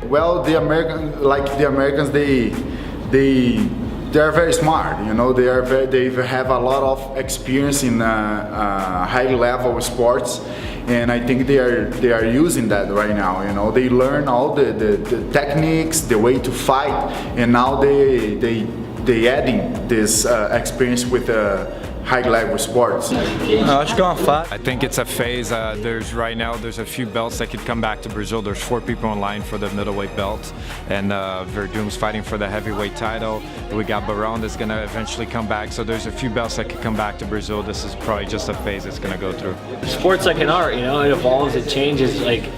Well, the Americans, they are very smart. You know, they have a lot of experience in high level sports, and I think they are using that right now. You know, they learn all the techniques, the way to fight, and now they adding this experience with high level sports. I think it's a phase. There's a few belts that could come back to Brazil. There's 4 people in line for the middleweight belt, and Verdum's fighting for the heavyweight title. We got Barão that's going to eventually come back. So there's a few belts that could come back to Brazil. This is probably just a phase it's going to go through. Sports like an art, you know, it evolves, it changes. Like,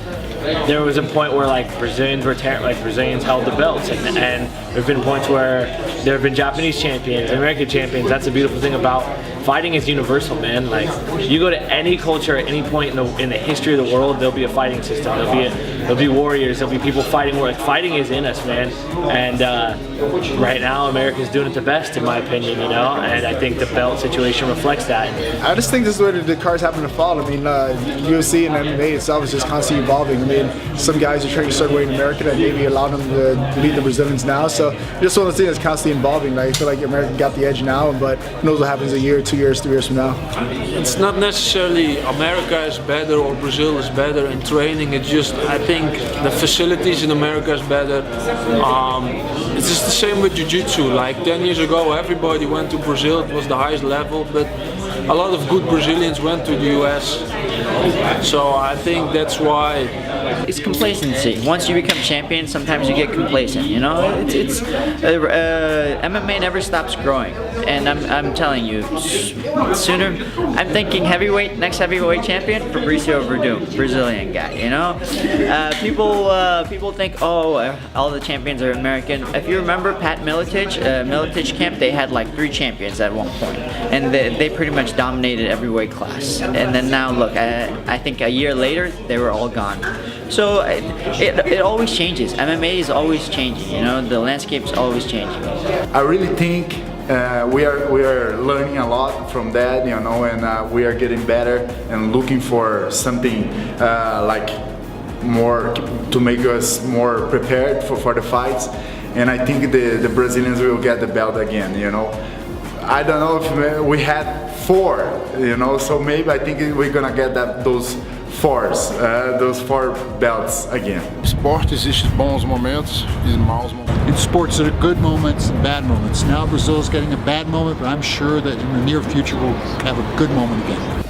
there was a point where Brazilians held the belts, and there have been points where there have been Japanese champions, American champions. That's the beautiful thing about fighting is universal, man. Like, you go to any culture at any point in the history of the world, there'll be a fighting system. There'll be warriors. There'll be people fighting. Like, fighting is in us, man. And right now, America's doing it the best, in my opinion. You know, and I think the belt situation reflects that. I just think this is where the cards happen to fall. I mean, UFC and MMA itself is just constantly evolving. I mean, some guys are training a certain way in America that maybe allow them to beat the Brazilians now. So just one of the things that's constantly evolving. Like, I feel like America got the edge now, but who knows what happens a year, 2 years, 3 years from now. It's not necessarily America is better or Brazil is better in training. It's just, I think the facilities in America is better. It's just the same with jiu-jitsu. Like 10 years ago, everybody went to Brazil. It was the highest level, but a lot of good Brazilians went to the US. So I think that's why. It's complacency. Once you become champion, sometimes you get complacent. You know, MMA never stops growing, and I'm telling you, sooner. I'm thinking heavyweight, next heavyweight champion, Fabricio Verdum, Brazilian guy. You know, people think, oh, all the champions are American. If you remember Pat Miletich camp, they had like 3 champions at one point, and they pretty much dominated every weight class. And then now look, I think a year later they were all gone. So it always changes. MMA is always changing. You know, the landscape's always changing. I really think we are learning a lot from that, you know, and we are getting better and looking for something like more to make us more prepared for the fights. And I think the Brazilians will get the belt again, you know. I don't know if we had 4, you know, so maybe I think we're gonna get those 4 belts again. Sport existem bons momentos e maus momentos. In sports, there are good moments and bad moments. Now Brazil's getting a bad moment, but I'm sure that in the near future we'll have a good moment again.